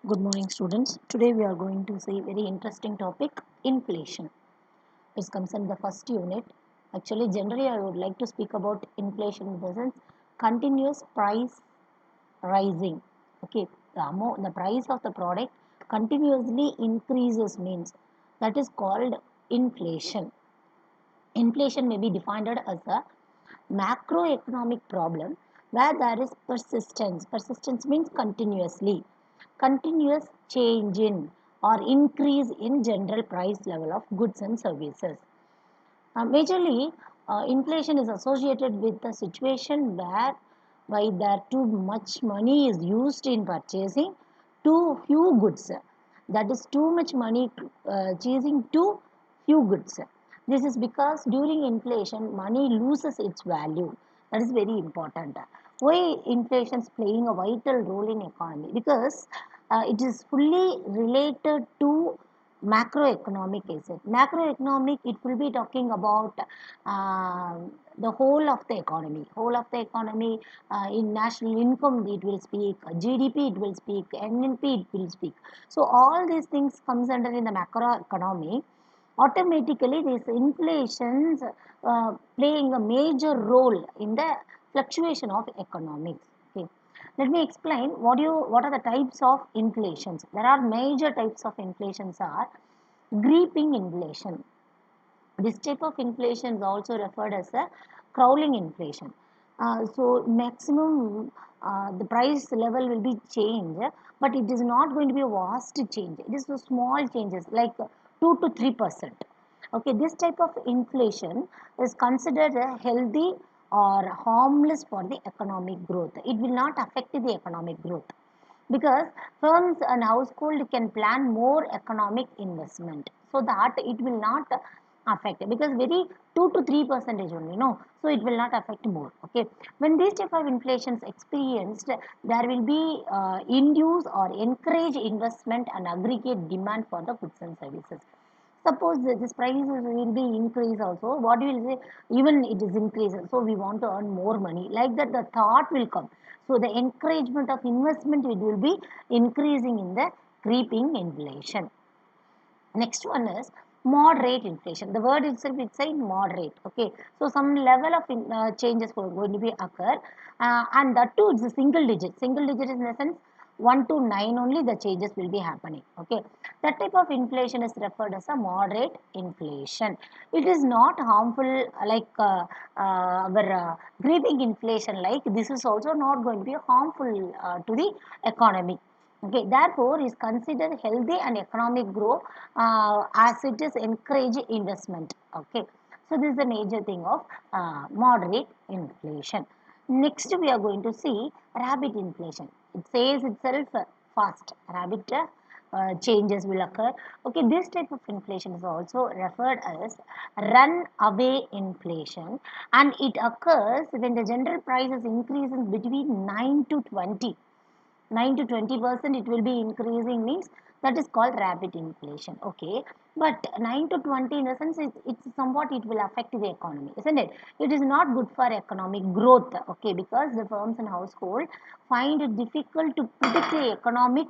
Good morning, students. Today we are going to see very interesting topic, inflation. It comes in the first unit. Actually, generally, I would like to speak about inflation in the sense continuous price rising. Okay, the price of the product continuously increases means that is called inflation. Inflation may be defined as a macroeconomic problem where there is persistence. Persistence means continuous change in or increase in general price level of goods and services. Majorly, inflation is associated with the situation where why there too much money is used in purchasing too few goods. That is too much money chasing too few goods. This is because during inflation, money loses its value. That is very important. Why inflation is playing a vital role in economy? Because it is fully related to macroeconomic asset. Macroeconomic, it will be talking about uh, the whole of the economy. Whole of the economy in national income, it will speak. GDP, it will speak. NNP, it will speak. So all these things comes under in the macroeconomy. Automatically, these inflations playing a major role in the fluctuation of economics. Okay. Let me explain what are the types of inflations. There are major types of inflations are creeping inflation. This type of inflation is also referred as a crawling inflation. So maximum the price level will be changed, but it is not going to be a vast change. It is a small changes like 2 to 3%. Okay, this type of inflation is considered a healthy or harmless for the economic growth. It will not affect the economic growth because firms and household can plan more economic investment so that it will not affect because very 2 to 3 percentage only, no, so it will not affect more. Okay, when these type of inflations experienced, there will be induce or encourage investment and aggregate demand for the goods and services. Suppose this prices will be increased also, what you will say, even it is increased, so we want to earn more money, like that the thought will come. So the encouragement of investment, it will be increasing in the creeping inflation. Next one is moderate inflation. The word itself is saying moderate. Okay, so some level of changes are going to be occur, and that too it's a single digit. Single digit is in the sense 1 to 9 only the changes will be happening. Okay, that type of inflation is referred as a moderate inflation. It is not harmful like our creeping inflation. Like this is also not going to be harmful to the economy. Okay, therefore, is considered healthy and economic growth as it is encourage investment. Okay, so this is the major thing of moderate inflation. Next, we are going to see rapid inflation. It says itself fast. Rapid changes will occur. Okay, this type of inflation is also referred as runaway inflation, and it occurs when the general prices increases between 9 to 20. 9 to 20% it will be increasing means that is called rapid inflation. Okay, but 9 to 20 in a sense it's somewhat it will affect the economy, isn't it? It is not good for economic growth. Okay, because the firms and household find it difficult to predict the economic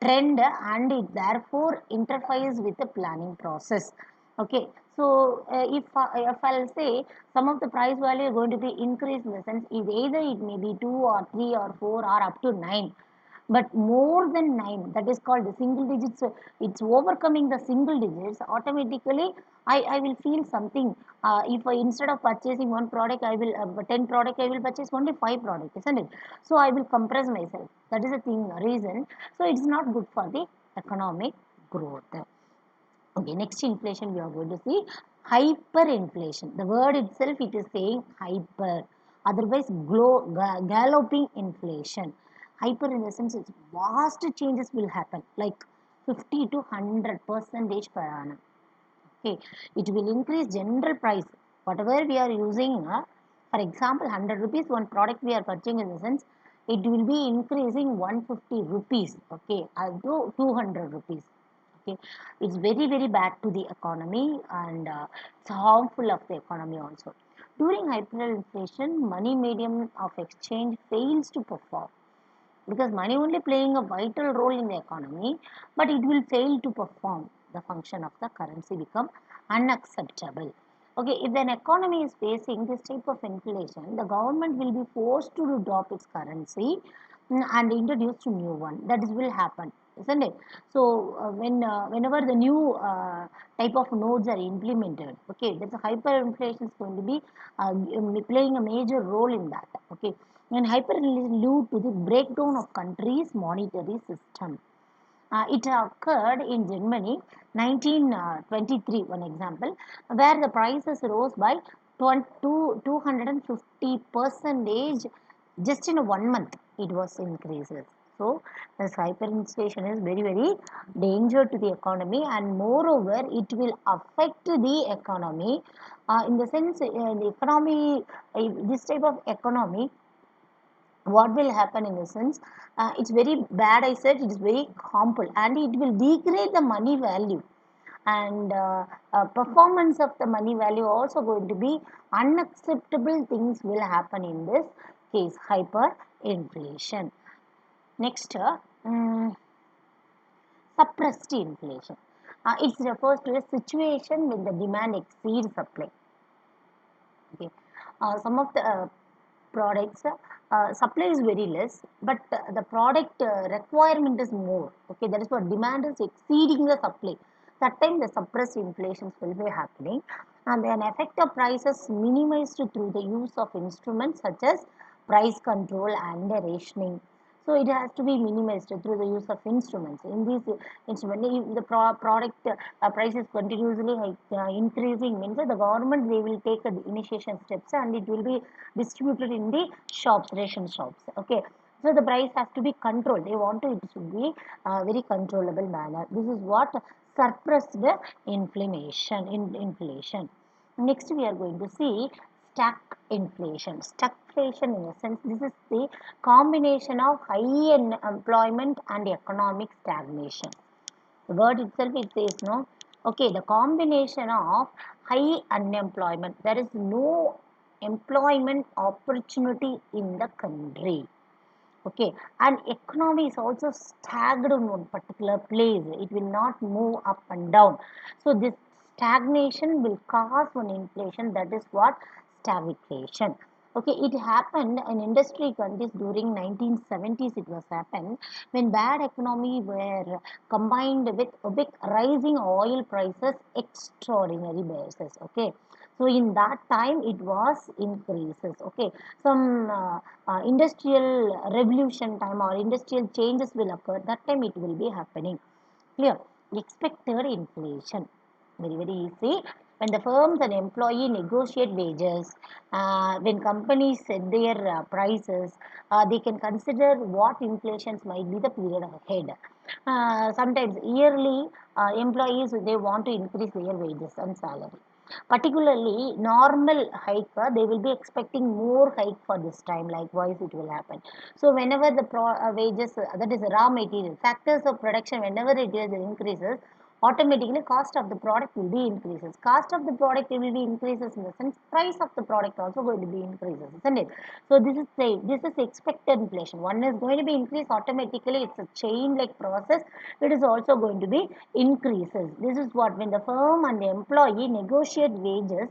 trend and it therefore interferes with the planning process. Okay, so if I'll say some of the price value are going to be increased in the sense is either it may be 2 or 3 or 4 or up to 9, but more than 9, that is called the single digits. It's overcoming the single digits automatically. I will feel something. If I, instead of purchasing one product, I will 10 product, I will purchase only 5 product, isn't it? So I will compress myself. That is the thing reason. So it's not good for the economic growth. Okay, next inflation we are going to see hyperinflation. The word itself it is saying hyper, otherwise galloping inflation. Hyper in the sense it's vast changes will happen like 50 to 100 percentage per annum. Okay, it will increase general price. Whatever we are using, for example, 100 rupees one product we are purchasing in the sense it will be increasing 150 rupees. Okay, to 200 rupees. Okay, it's very bad to the economy and it's harmful of the economy also. During hyperinflation, money medium of exchange fails to perform. because money only playing a vital role in the economy, but it will fail to perform the function of the currency become unacceptable. Okay, if an economy is facing this type of inflation, the government will be forced to drop its currency and introduce to new one. That is will happen, isn't it? So whenever the new type of nodes are implemented, okay, that's a hyperinflation is going to be playing a major role in that. Okay, and hyperinflation is due to the breakdown of countries' monetary system. It occurred in Germany 1923, one example, where the prices rose by 250 percentage just in 1 month. It was increases. So this hyperinflation is very very danger to the economy, and moreover it will affect the economy in the sense the economy this type of economy, what will happen in the sense it's very bad. I said it is very harmful and it will degrade the money value, and performance of the money value also going to be unacceptable things will happen in this case, hyperinflation. Next, suppressed inflation. It refers to a situation when the demand exceeds supply. Okay. Some of the products supply is very less, but the product requirement is more. Okay, that is what demand is exceeding the supply. That time the suppressed inflations will be happening, and then effect of prices minimized through the use of instruments such as price control and rationing. So it has to be minimized through the use of instruments. In these instruments, if the product price is continuously increasing, means the government they will take initiation steps and it will be distributed in the shops, ration shops. Okay. So the price has to be controlled. They want to it should be very controllable manner. This is what suppressed inflation. Next, we are going to see stagflation. Stagflation, in a sense, this is the combination of high employment and economic stagnation. The word itself it says no. Okay, the combination of high unemployment. There is no employment opportunity in the country. Okay, and economy is also stagnant in one particular place. It will not move up and down. So this stagnation will cause one inflation. That is what stagflation. Okay, it happened in industry countries during 1970s. It was happened when bad economy were combined with rising oil prices, extraordinary basis. Okay, so in that time it was increases. Okay, some industrial revolution time or industrial changes will occur. That time it will be happening. Clear? Expected inflation. Very very easy. When the firms and employee negotiate wages, when companies set their prices, they can consider what inflations might be the period ahead. Sometimes yearly employees they want to increase their wages and salary. Particularly normal hike, they will be expecting more hike for this time. Likewise, it will happen. So whenever the wages, that is raw material factors of production, whenever it is increases, automatically cost of the product will be increases. Cost of the product will be increases in the sense price of the product also going to be increases, isn't it? So this is expected inflation. One is going to be increased automatically. It's a chain like process. It is also going to be increases. This is what when the firm and the employee negotiate wages,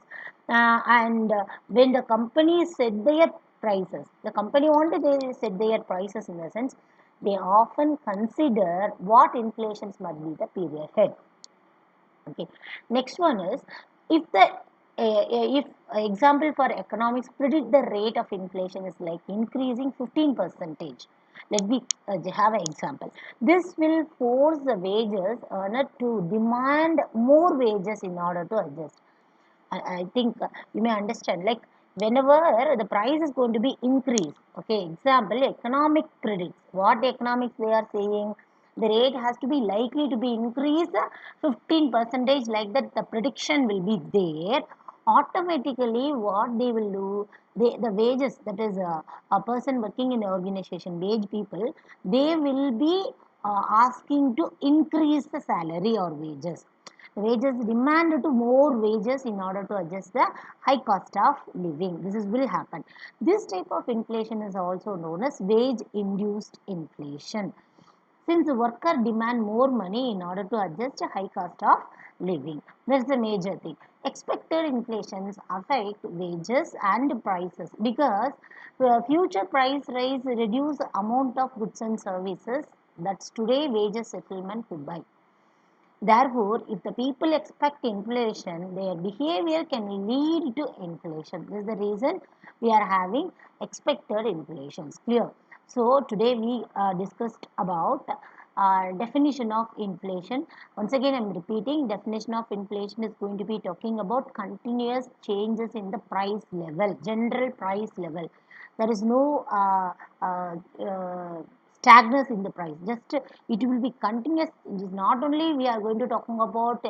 and when the company set their prices, the company wanted they set their prices in the sense they often consider what inflations must be the period head. Okay. Next one is if the if example for economics predict the rate of inflation is like increasing 15 percentage. Let me have an example. This will force the wages earner to demand more wages in order to adjust. I think you may understand, like whenever the price is going to be increased. Okay, example economic predicts what economics they are saying, the rate has to be likely to be increased 15 percentage, like that the prediction will be there. Automatically what they will do, the wages, that is a person working in the organization, wage people, they will be asking to increase the salary or wages. Wages demand to more wages in order to adjust the high cost of living. This is will happen. This type of inflation is also known as wage induced inflation. Since the worker demand more money in order to adjust a high cost of living. That's the major thing. Expected inflations affect wages and prices because future price rise reduce the amount of goods and services that's today wages settlement could buy. Therefore, if the people expect inflation, their behavior can lead to inflation. This is the reason we are having expected inflations. Clear? So, today we discussed about definition of inflation. Once again, I am repeating, definition of inflation is going to be talking about continuous changes in the price level, general price level. There is no stagnant in the price, just it will be continuous. It is not only we are going to talking about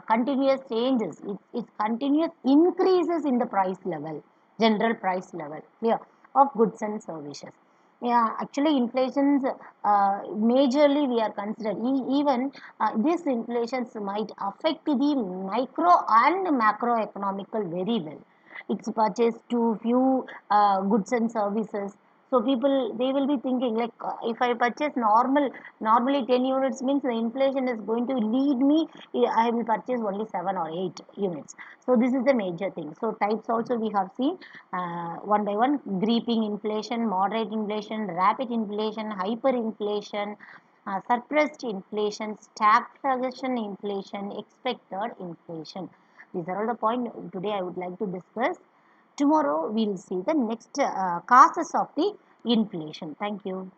continuous changes, it's continuous increases in the price level, general price level, clear, of goods and services. Yeah, actually inflations majorly we are considered even these inflations might affect the micro and macroeconomical very well. It's purchased to few goods and services. So people they will be thinking like if I purchase normally 10 units means the inflation is going to lead me, I will purchase only 7 or 8 units. So this is the major thing. So types also we have seen one by one: creeping inflation, moderate inflation, rapid inflation, hyperinflation, suppressed inflation, stagflation inflation, expected inflation. These are all the points today I would like to discuss. Tomorrow we will see the next causes of the inflation. Thank you.